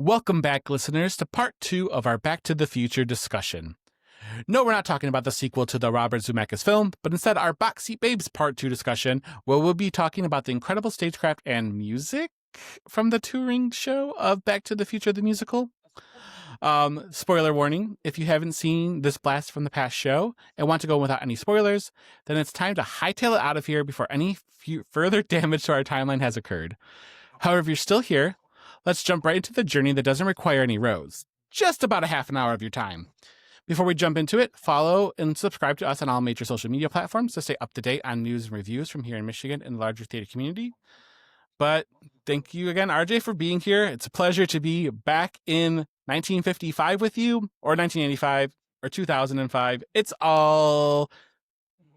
Welcome back, listeners, to part 2 of our Back to the Future discussion. No, we're not talking about the sequel to the Robert Zemeckis film, but instead our Backseat Babes part 2 discussion, where we'll be talking about the incredible stagecraft and music from the touring show of Back to the Future, the musical. Spoiler warning, if you haven't seen this blast from the past show and want to go without any spoilers, then it's time to hightail it out of here before any further damage to our timeline has occurred. However, if you're still here, let's jump right into the journey that doesn't require any roads. Just about a half an hour of your time. Before we jump into it, follow and subscribe to us on all major social media platforms to stay up to date on news and reviews from here in Michigan and the larger theater community. But thank you again, RJ, for being here. It's a pleasure to be back in 1955 with you, or 1985, or 2005.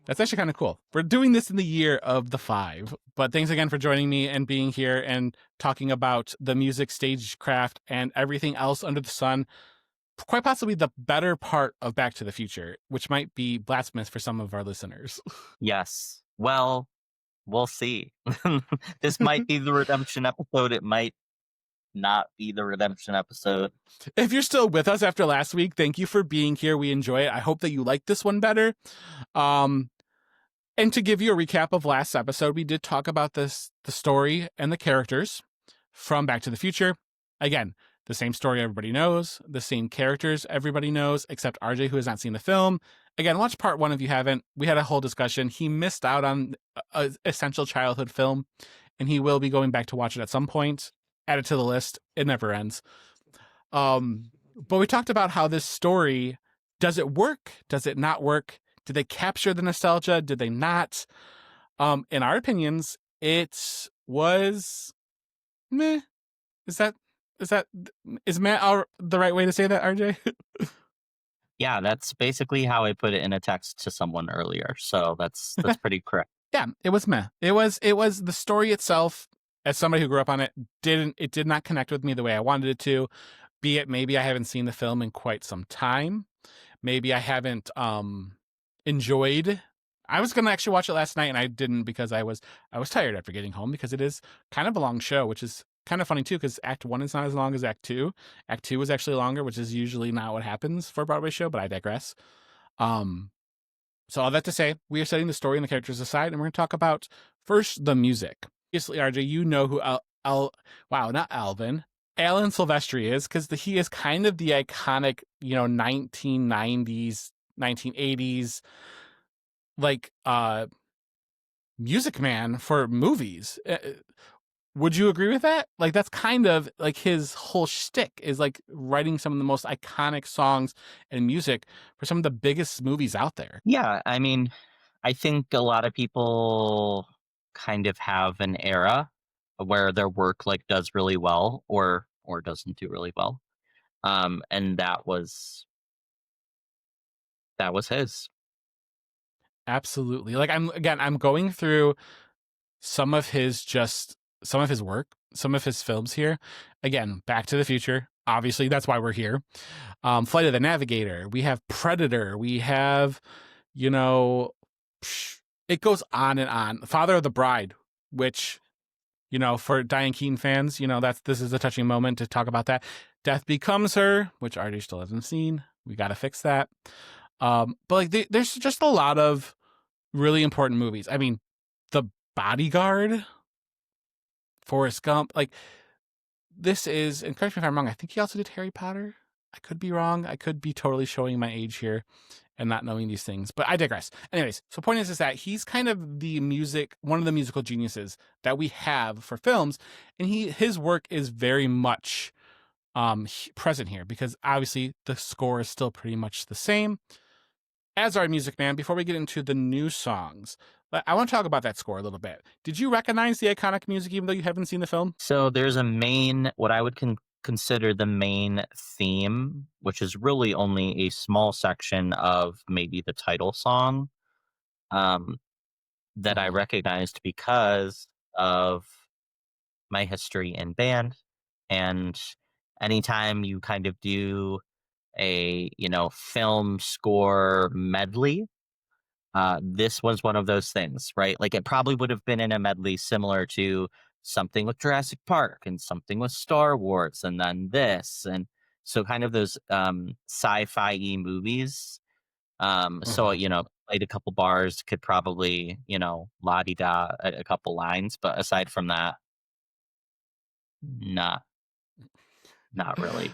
That's actually kind of cool. We're doing this in the year of the 5. But thanks again for joining me and being here and talking about the music, stagecraft, and everything else under the sun. Quite possibly the better part of Back to the Future, which might be blasphemous for some of our listeners. Yes. Well, we'll see. This might be the redemption episode. It might not be the redemption episode. If you're still with us after last week, thank you for being here. We enjoy it. I hope that you like this one better. And to give you a recap of last episode, we did talk about the story and the characters from Back to the Future. Again, the same story everybody knows, the same characters everybody knows, except RJ, who has not seen the film. Again, watch part 1 if you haven't. We had a whole discussion. He missed out on an essential childhood film, and he will be going back to watch it at some point. Add it to the list. It never ends. But we talked about how this story, does it work? Does it not work? Did they capture the nostalgia? Did they not? In our opinions, it was meh. Is meh the right way to say that, RJ? Yeah, that's basically how I put it in a text to someone earlier. So that's pretty correct. Yeah, it was meh. It was the story itself. As somebody who grew up on it, it did not connect with me the way I wanted it to. Be it maybe I haven't seen the film in quite some time. Maybe I haven't enjoyed. I was going to actually watch it last night and I didn't because I was tired after getting home, because it is kind of a long show, which is kind of funny too, because Act 1 is not as long as Act 2. Act 2 is actually longer, which is usually not what happens for a Broadway show, but I digress. So all that to say, we are setting the story and the characters aside, and we're going to talk about first the music. Obviously, RJ, you know who not Alvin, Alan Silvestri is, because he is kind of the iconic, 1990s, 1980s, like music man for movies. Would you agree with that? Like, that's kind of like his whole shtick, is like writing some of the most iconic songs and music for some of the biggest movies out there. Yeah, I mean, I think a lot of people kind of have an era where their work like does really well or doesn't do really well. And that was his. Absolutely. Like, I'm going through some of his work, some of his films here. Again, Back to the Future. Obviously, that's why we're here. Flight of the Navigator. We have Predator. We have, it goes on and on. Father of the Bride, which, for Diane Keaton fans, this is a touching moment to talk about that. Death Becomes Her, which RJ still hasn't seen. We got to fix that. But like, there's just a lot of really important movies. I mean, The Bodyguard, Forrest Gump, like, this is, and correct me if I'm wrong, I think he also did Harry Potter. I could be wrong. I could be totally showing my age here and not knowing these things, but I digress. Anyways, so point is that he's kind of one of the musical geniuses that we have for films, and his work is very much present here, because obviously the score is still pretty much the same as our Music Man. Before we get into the new songs, I want to talk about that score a little bit. Did you recognize the iconic music even though you haven't seen the film? So there's what I would consider the main theme, which is really only a small section of maybe the title song, that I recognized because of my history in band. And anytime you kind of do a, film score medley, this was one of those things, right? Like, it probably would have been in a medley similar to something with Jurassic Park and something with Star Wars and then this, and so kind of those sci-fi movies. So Uh-huh. played a couple bars, could probably la di da a couple lines, but aside from that, not not really.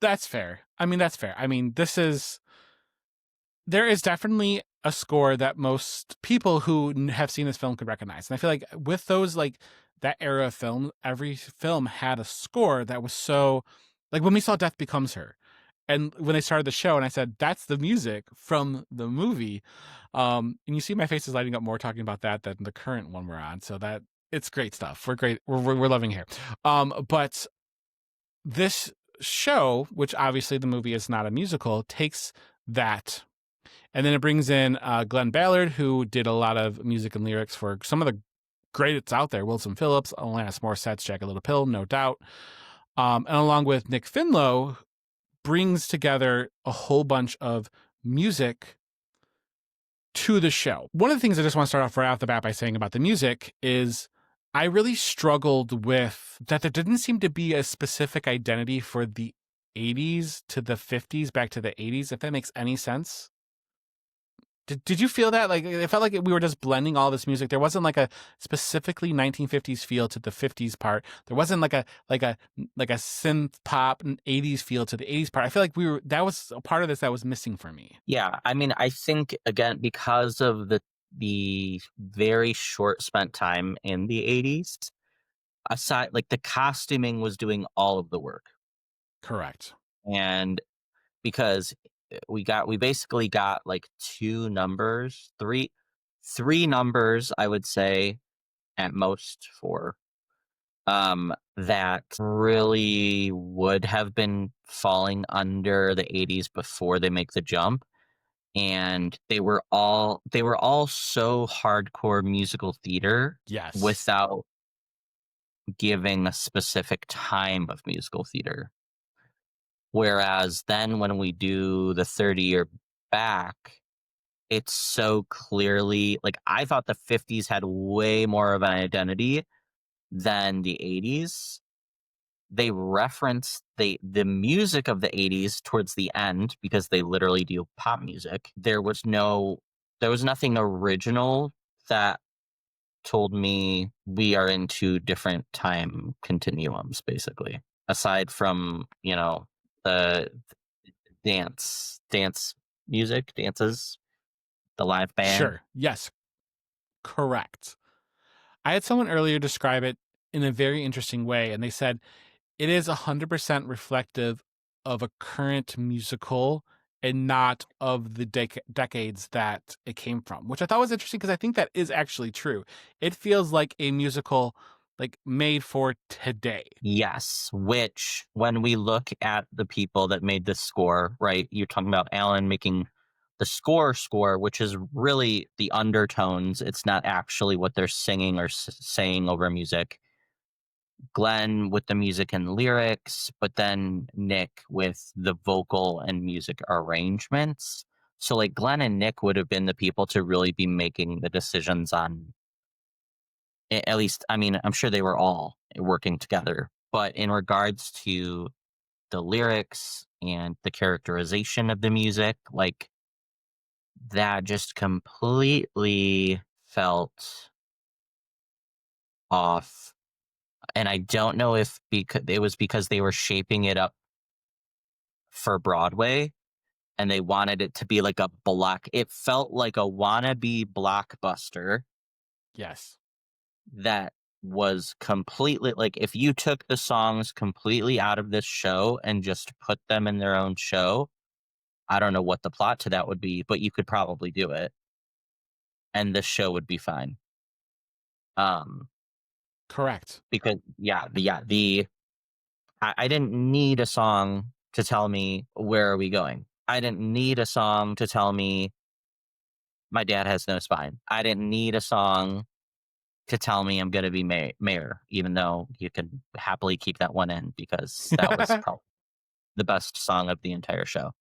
That's fair. I mean, that's fair. I mean, there is definitely a score that most people who have seen this film could recognize. And I feel like with those, like that era of film, every film had a score that was so, like when we saw Death Becomes Her, and when they started the show, and I said, "That's the music from the movie," and you see my face is lighting up more talking about that than the current one we're on. So that it's great stuff. We're great. We're loving here. But this show, which obviously the movie is not a musical, takes that and then it brings in Glenn Ballard, who did a lot of music and lyrics for some of the greats out there. Wilson Phillips, Alanis Morissette's Jagged Little Pill, no doubt. And along with Nick Finlow, brings together a whole bunch of music to the show. One of the things I just want to start off right off the bat by saying about the music is I really struggled with that there didn't seem to be a specific identity for the 80s to the 50s back to the 80s, if that makes any sense. Did you feel that? Like, it felt like we were just blending all this music. There wasn't like a specifically 1950s feel to the 50s part. There wasn't like a synth pop and 80s feel to the 80s part. I feel like that was a part of this that was missing for me. Yeah, I mean, I think again because of the very short spent time in the 80s, aside like the costuming was doing all of the work. Correct. And because we basically got like three numbers, I would say, at most four, that really would have been falling under the 80s before they make the jump. And they were all so hardcore musical theater Yes. without giving a specific time of musical theater. Whereas then when we do the 30-year back, it's so clearly like I thought the 50s had way more of an identity than the 80s. They reference the music of the 80s towards the end because they literally do pop music. There was nothing original that told me we are in two different time continuums, basically. Aside from, the dance music, dances, the live band. Sure. Yes. Correct. I had someone earlier describe it in a very interesting way, and they said it is 100% reflective of a current musical and not of the decades that it came from, which I thought was interesting because I think that is actually true. It feels like a musical like made for today. Yes, which when we look at the people that made this score, right? You're talking about Alan making the score, which is really the undertones. It's not actually what they're singing or saying over music. Glenn with the music and lyrics, but then Nick with the vocal and music arrangements. So like Glenn and Nick would have been the people to really be making the decisions on at least, I mean, I'm sure they were all working together, but in regards to the lyrics and the characterization of the music, like that just completely felt off. And I don't know if because it was because they were shaping it up for Broadway and they wanted it to be like it felt like a wannabe blockbuster Yes. that was completely like if you took the songs completely out of this show and just put them in their own show, I don't know what the plot to that would be, but you could probably do it and the show would be fine. Um, Correct. because the I didn't need a song to tell me where are we going. I didn't need a song to tell me my dad has no spine. I didn't need a song to tell me I'm gonna be mayor, even though you could happily keep that one in because that was probably the best song of the entire show.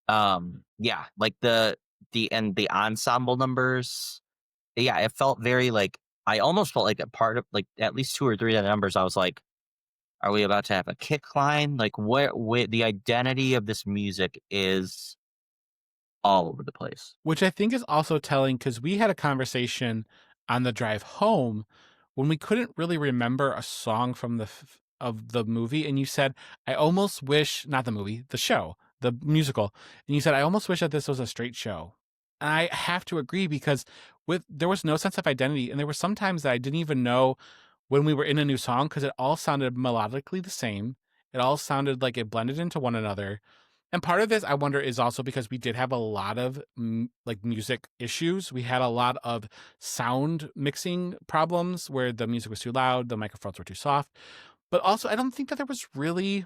Yeah, like the ensemble numbers. Yeah, it felt very like I almost felt like a part of like at least 2 or 3 of the numbers, I was like, "Are we about to have a kick line?" Like, where the identity of this music is all over the place. Which I think is also telling because we had a conversation on the drive home when we couldn't really remember a song from of the movie, and you said, "I almost wish not the movie, the show, the musical," and you said, "I almost wish that this was a straight show." And I have to agree because there was no sense of identity, and there were some times that I didn't even know when we were in a new song because it all sounded melodically the same. It all sounded like it blended into one another. And part of this, I wonder, is also because we did have a lot of like music issues. We had a lot of sound mixing problems where the music was too loud, the microphones were too soft. But also, I don't think that there was really,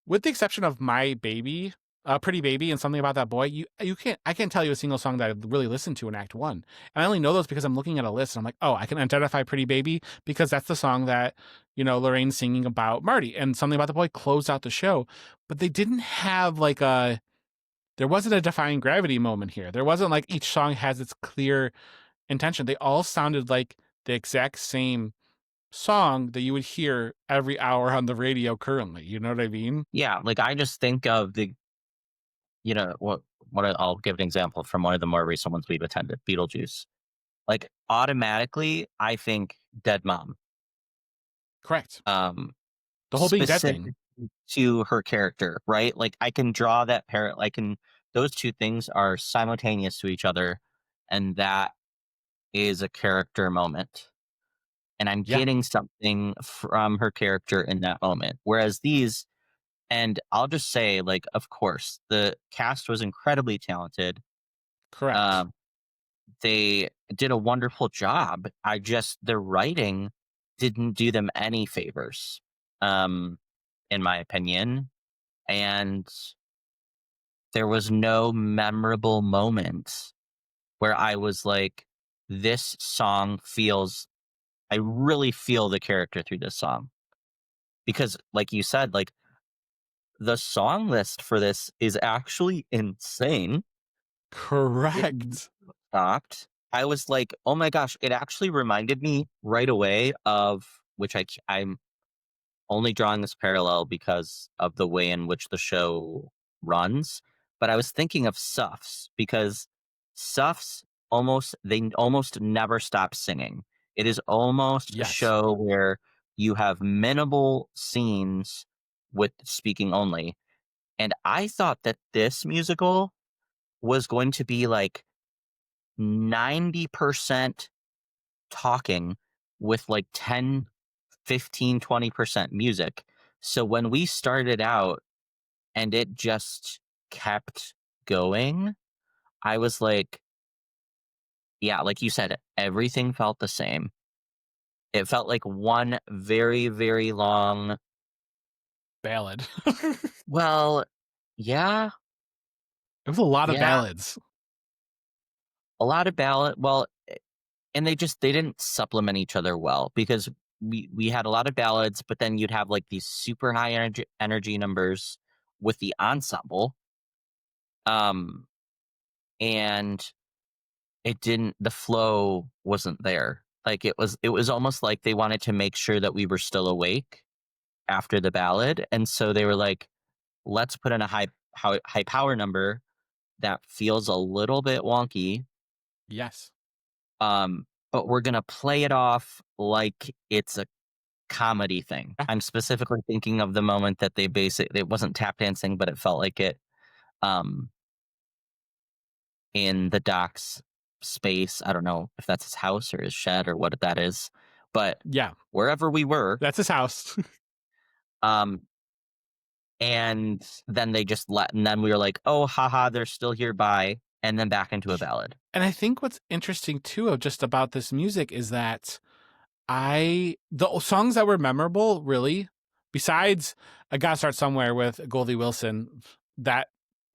with the exception of My Baby, Pretty Baby, and Something About That Boy, you can't I can't tell you a single song that I really listened to in Act One. And I only know those because I'm looking at a list and I'm like, oh, I can identify Pretty Baby because that's the song that, Lorraine's singing about Marty, and Something About the Boy closed out the show. But they didn't have like there wasn't a defying gravity moment here. There wasn't like each song has its clear intention. They all sounded like the exact same song that you would hear every hour on the radio currently. You know what I mean? Yeah, like, I just think of the I'll give an example from one of the more recent ones we've attended, Beetlejuice. Like, automatically, I think Dead Mom, Correct. um, The whole being dead specific thing. to her character, right? Like, I can draw that I can those 2 things are simultaneous to each other, and that is a character moment, and I'm Yeah, getting something from her character in that moment. Whereas these and I'll just say, like, of course, the cast was incredibly talented. correct. Um, they did a wonderful job. The writing didn't do them any favors, um, in my opinion. And there was no memorable moment where I was like, this song feels, I really feel the character through this song. Because, like you said, like the song list for this is actually insane. If you Correct. stopped, I was like, "Oh my gosh," it actually reminded me right away of which I'm only drawing this parallel because of the way in which the show runs, but I was thinking of Suffs because Suffs almost never stop singing. It is almost a Yes. show where you have minimal scenes with speaking only, and I thought that this musical was going to be like 90% talking with like 10, 15, 20% music. So when we started out and it just kept going, I was like, yeah, like you said, everything felt the same. It felt like one very, very long, Ballad. well, yeah, It was a lot of yeah, ballads. a lot of ballad. Well, and they didn't supplement each other well because we had a lot of ballads, but then you'd have like these super high energy numbers with the ensemble. Um, and the flow wasn't there. Like it was almost like they wanted to make sure that we were still awake after the ballad. And so they were like, let's put in a high power number that feels a little bit wonky. Yes. But we're gonna play it off like it's a comedy thing. Yeah. I'm specifically thinking of the moment that it wasn't tap dancing, but it felt like it, um, in the Doc's space. I don't know if that's his house or his shed or what that is, but Yeah. wherever we were, That's his house. um, and then and then we were like, "Oh, haha, they're still here, bye," and then back into a ballad. And I think what's interesting too of just about this music is that the songs that were memorable, really, besides I Gotta Start Somewhere with Goldie Wilson, that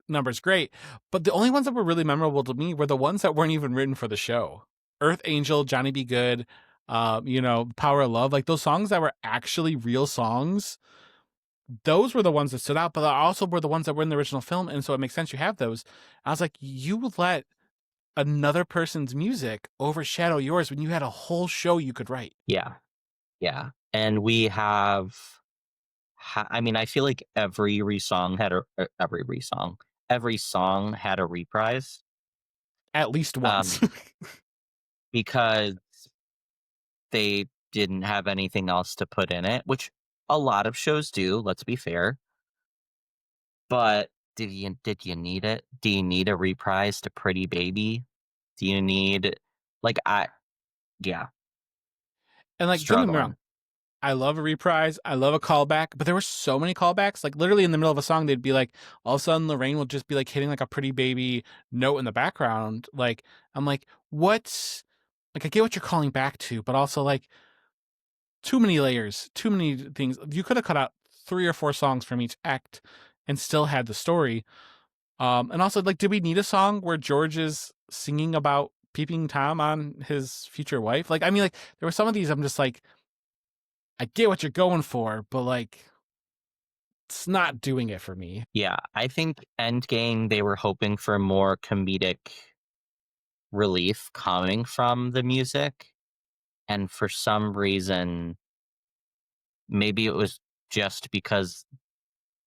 number's great. But the only ones that were really memorable to me were the ones that weren't even written for the show. Earth Angel, Johnny Be Good, Power of Love, like those songs that were actually real songs. Those were the ones that stood out, but also were the ones that were in the original film, and so it makes sense you have those. I was like, you let another person's music overshadow yours when you had a whole show you could write. Yeah. Yeah. And we have, I mean, I feel like every song had every song had a reprise. At least once. Um, because they didn't have anything else to put in it, which a lot of shows do, let's be fair. But did you need it? Do you need a reprise to Pretty Baby? Do you need like I yeah, And like, don't get me wrong, struggling. I love a reprise. I love a callback, but there were so many callbacks. Like literally in the middle of a song, they'd be like, all of a sudden Lorraine will just be like hitting like a Pretty Baby note in the background. Like, I'm like, what's like, I get what you're calling back to, but also like too many layers, too many things. You could have cut out 3 or 4 songs from each act and still had the story. And also like, did we need a song where George is singing about peeping Tom on his future wife? Like, I mean, like there were some of these I'm just like, I get what you're going for, but like it's not doing it for me. Yeah, I think Endgame, they were hoping for more comedic relief coming from the music, and for some reason, maybe it was just because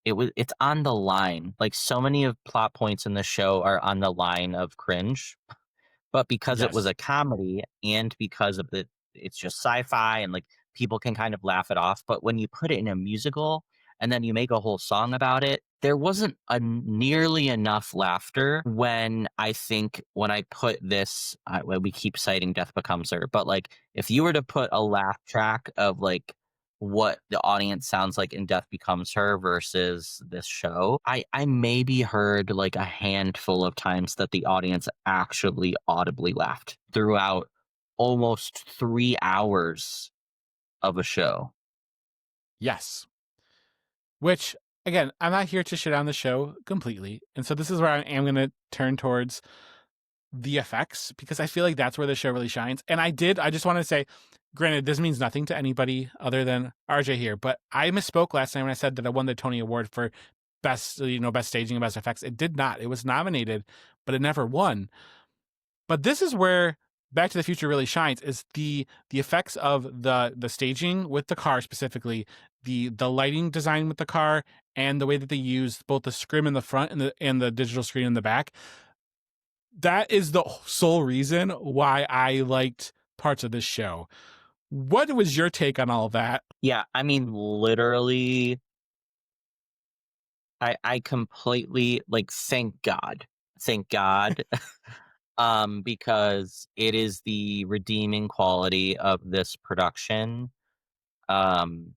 it's on the line. Like, so many of plot points in the show are on the line of cringe. But because it was Yes. a comedy and because of it's just sci-fi and, like, people can kind of laugh it off, but when you put it in a musical and then you make a whole song about it, there wasn't nearly enough laughter when I think when I put this well, we keep citing Death Becomes Her, but, like, if you were to put a laugh track of, like, what the audience sounds like in Death Becomes Her versus this show, I maybe heard like a handful of times that the audience actually audibly laughed throughout almost 3 hours of a show. Yes. Which again, I'm not here to shit on the show completely. And so this is where I am going to turn towards the effects because I feel like that's where the show really shines. And I just want to say, granted, this means nothing to anybody other than RJ here, but I misspoke last night when I said that I won the Tony Award for best, best staging and best effects. It did not. It was nominated, but it never won. But this is where Back to the Future really shines is the effects of the staging with the car specifically, the lighting design with the car, and the way that they use both the scrim in the front and the digital screen in the back. That is the sole reason why I liked parts of this show. What was your take on all of that? Yeah, I mean, literally, I completely like thank God, because it is the redeeming quality of this production. Um,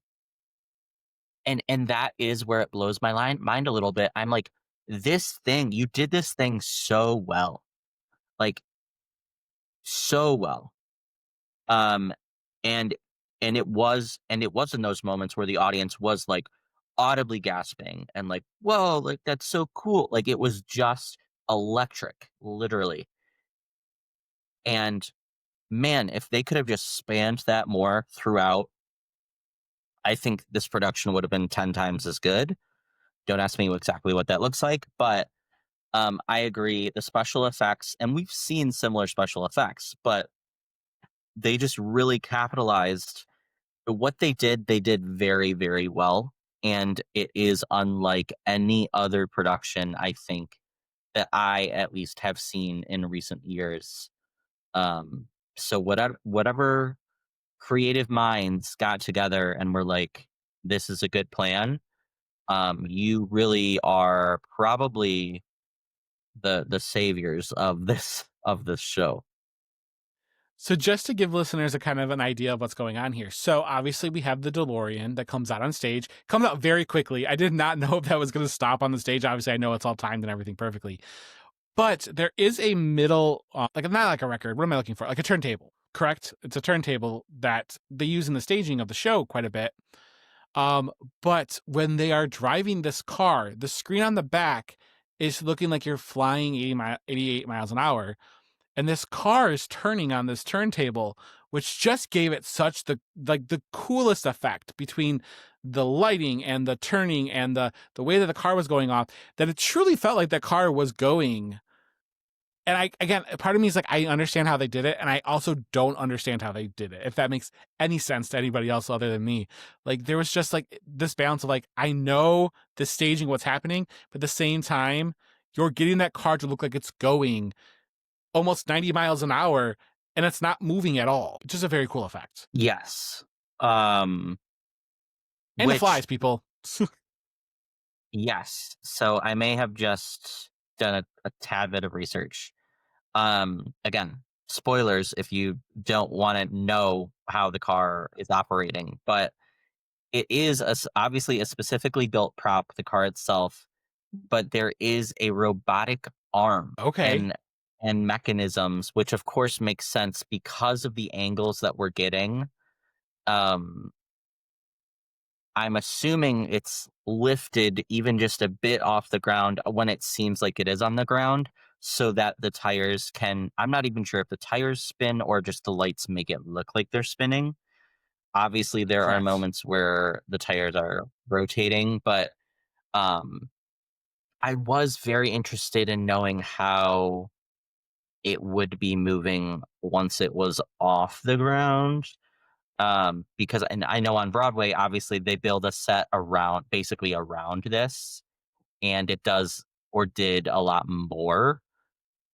and that is where it blows my mind a little bit. I'm like, you did this thing so well, like so well. Um, and it was in those moments where the audience was like audibly gasping and like, whoa, like that's so cool. Like it was just electric, literally. And man, if they could have just spanned that more throughout, I think this production would have been 10 times as good. Don't ask me exactly what that looks like, but I agree. The special effects, and we've seen similar special effects, but they just really capitalized what they did. They did very, very well, and it is unlike any other production I think that I at least have seen in recent years. Um, so whatever creative minds got together and were like, "This is a good plan." You really are probably the saviors of this show. So just to give listeners a kind of an idea of what's going on here. So obviously we have the DeLorean that comes out on stage, comes out very quickly. I did not know if that was going to stop on the stage. Obviously I know it's all timed and everything perfectly, but there is a middle, like not like a record. What am I looking for? Like a turntable, correct? It's a turntable that they use in the staging of the show quite a bit. Um, but when they are driving this car, the screen on the back is looking like you're flying 88 miles an hour. And this car is turning on this turntable, which just gave it such the coolest effect between the lighting and the turning and the way that the car was going off, that it truly felt like the car was going And again, part of me is like, I understand how they did it, and I also don't understand how they did it, if that makes any sense to anybody else other than me. Like, there was just like this balance of like, I know the staging, what's happening, but at the same time, you're getting that car to look like it's going almost 90 miles an hour, and it's not moving at all. It's just a very cool effect. Yes. Um, And it which flies, people. yes. So I may have just done a tad bit of research. Again, spoilers if you don't want to know how the car is operating, but it is obviously a specifically built prop, the car itself, but there is a robotic arm Okay. and mechanisms, which of course makes sense because of the angles that we're getting. Um, I'm assuming it's lifted even just a bit off the ground when it seems like it is on the ground so that the tires can. I'm not even sure if the tires spin or just the lights make it look like they're spinning. Obviously, there are Correct. moments where the tires are rotating, but um, I was very interested in knowing how it would be moving once it was off the ground. Because and I know on Broadway, obviously they build a set around basically around this, and it does or did a lot more.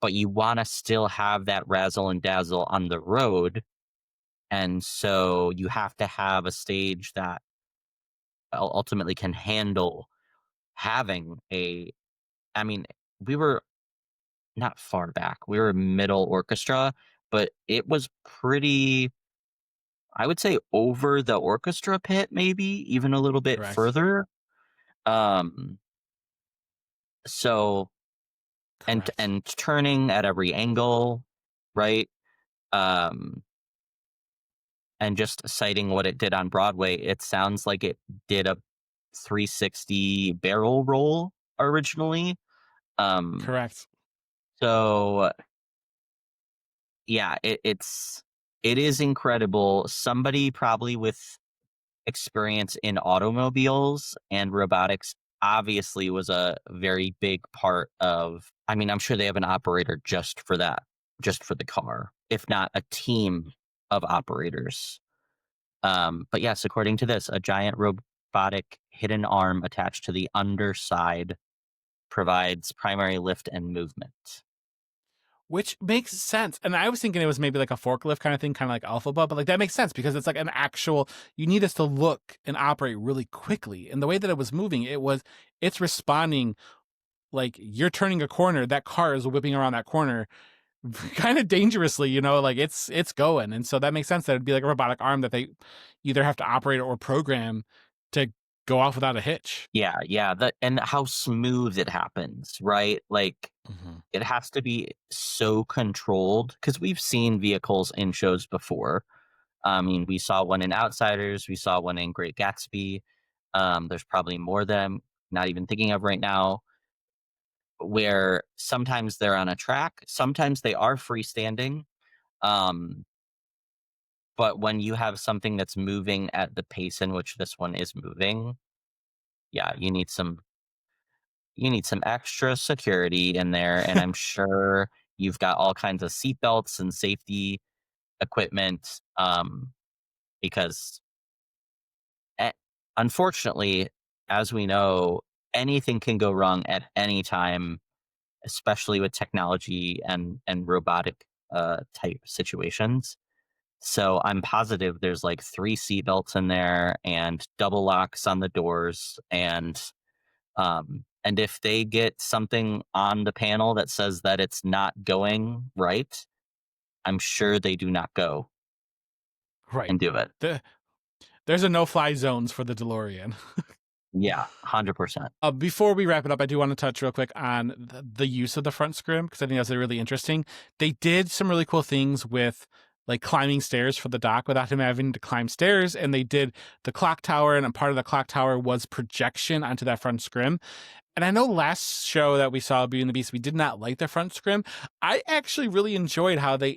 But you want to still have that razzle and dazzle on the road, and so you have to have a stage that ultimately can handle having a. I mean, we were not far back; we were middle orchestra, but it was pretty. I would say over the orchestra pit, maybe even a little bit Correct. further. Um, so Correct. and turning at every angle, right? Um, and just citing what it did on Broadway, it sounds like it did a 360 barrel roll originally. Um, Correct. so yeah, it is incredible. Somebody probably with experience in automobiles and robotics obviously was a very big part of. I mean, I'm sure they have an operator just for that, just for the car, if not a team of operators. But yes, according to this, a giant robotic hidden arm attached to the underside provides primary lift and movement. Which makes sense. And I was thinking it was maybe like a forklift kind of thing, kind of like Alphaba, but like that makes sense because it's like an actual, you need this to look and operate really quickly. And the way that it was moving, it's responding like you're turning a corner, that car is whipping around that corner kind of dangerously, like it's going. And so that makes sense that it'd be like a robotic arm that they either have to operate or program to go off without a hitch. Yeah, yeah, that and how smooth it happens, right? Like Mhm. it has to be so controlled because we've seen vehicles in shows before. I mean, we saw one in Outsiders, we saw one in Great Gatsby. There's probably more that I'm not even thinking of right now, where sometimes they're on a track, sometimes they are freestanding. Um, but when you have something that's moving at the pace in which this one is moving, yeah, you need some extra security in there, and I'm sure you've got all kinds of seatbelts and safety equipment, because a unfortunately, as we know, anything can go wrong at any time, especially with technology and robotic, type situations. So I'm positive there's, like, 3 seatbelts in there and double locks on the doors, and if they get something on the panel that says that it's not going right, I'm sure they do not go Right. and do it. The, there's a no-fly zones for the DeLorean. Yeah, 100%. Before we wrap it up, I do want to touch real quick on the use of the front scrim because I think that's really interesting. They did some really cool things with like climbing stairs for the dock without him having to climb stairs, and they did the clock tower, and a part of the clock tower was projection onto that front scrim. And I know last show that we saw Beauty and the Beast, we did not like the front scrim. I actually really enjoyed how they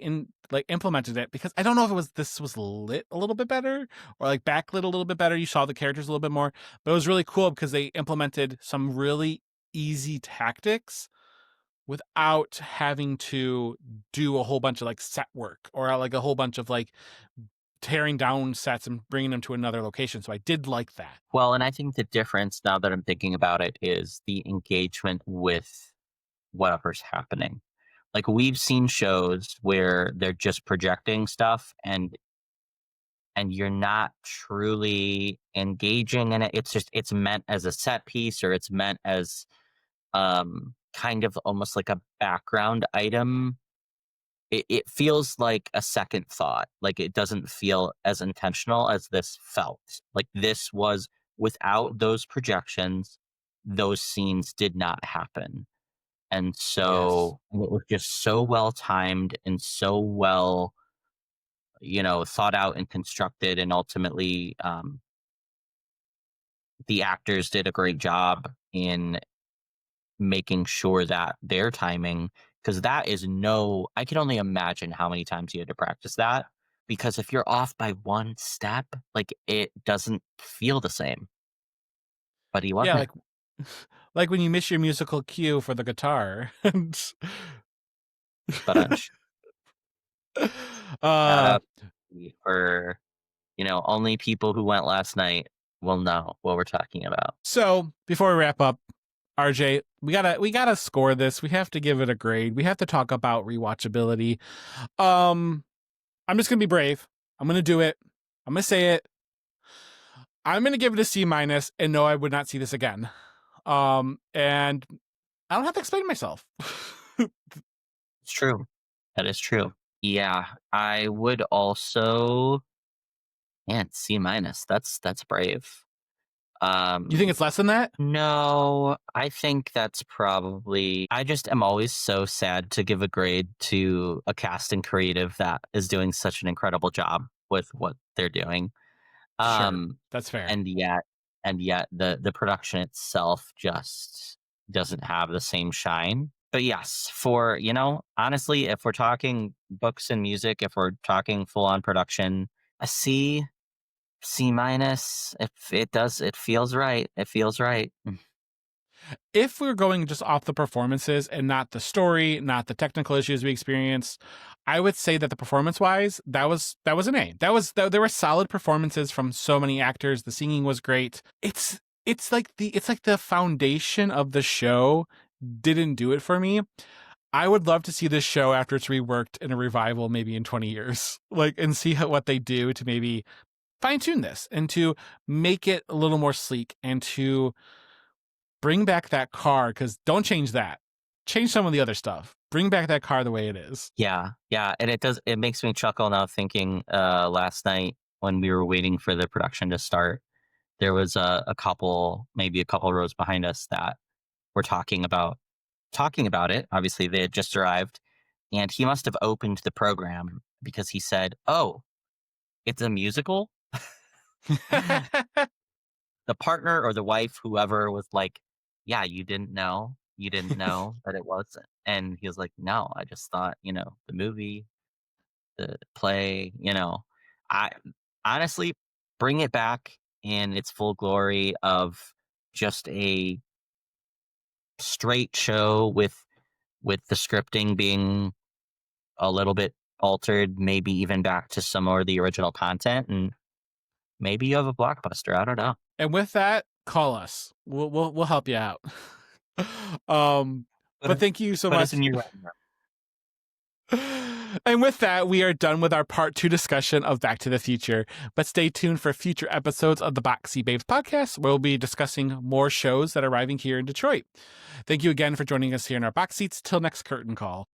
implemented it because I don't know if this was lit a little bit better or like backlit a little bit better. You saw the characters a little bit more, but it was really cool because they implemented some really easy tactics without having to do a whole bunch of like set work or like a whole bunch of like tearing down sets and bringing them to another location. So I did like that. Well, and I think the difference now that I'm thinking about it is the engagement with whatever's happening. Like we've seen shows where they're just projecting stuff and you're not truly engaging in it. It's just it's meant as a set piece or it's meant as kind of almost like a background item. It feels like a second thought. Like it doesn't feel as intentional as this felt. Like this was without those projections, those scenes did not happen. And Yes. so it was just so well timed and so well, thought out and constructed. And ultimately, the actors did a great job in making sure that their timing, because that is I can only imagine how many times you had to practice that. Because if you're off by one step, like it doesn't feel the same. But he Yeah, wasn't. like when you miss your musical cue for the guitar. But shout uh out for only people who went last night will know what we're talking about. so before we wrap up, RJ, we gotta score this. We have to give it a grade. We have to talk about rewatchability. Um, I'm just gonna be brave. I'm gonna do it. I'm gonna say it. I'm gonna give it a C minus, and no, I would not see this again. And I don't have to explain myself. It's true. That is true. Yeah, I would also, man, C minus. That's brave. You think it's less than that? No, I think that's probably. I just am always so sad to give a grade to a cast and creative that is doing such an incredible job with what they're doing. Sure, Um, that's fair. and yet the production itself just doesn't have the same shine. But yes, for honestly, if we're talking books and music, if we're talking full on production, a C minus. If it feels right. It feels right. If we're going just off the performances and not the story, not the technical issues we experienced, I would say that the performance wise, that was an A. There were solid performances from so many actors. The singing was great. It's like the foundation of the show didn't do it for me. I would love to see this show after it's reworked in a revival, maybe in 20 years, like, and see what they do to maybe fine tune this and to make it a little more sleek and to bring back that car, because don't change that. Change some of the other stuff. Bring back that car the way it is. Yeah, yeah, and it makes me chuckle now thinking last night when we were waiting for the production to start, there was a couple, maybe a couple rows behind us that were talking about it. Obviously, they had just arrived, and he must have opened the program because he said, "Oh, it's a musical." The partner or the wife, whoever, was like, "Yeah, you didn't know that it wasn't." And he was like, "No, I just thought, the movie, the play, I honestly bring it back in its full glory of just a straight show with the scripting being a little bit altered, maybe even back to some more of the original content, and maybe you have a blockbuster. I don't know." And with that, call us. We'll help you out. um, Put but us, thank you so put us much. in your writing room. And with that, we are done with our part 2 discussion of Back to the Future. But stay tuned for future episodes of the Boxy Babes podcast, where we'll be discussing more shows that are arriving here in Detroit. Thank you again for joining us here in our box seats. Till next curtain call.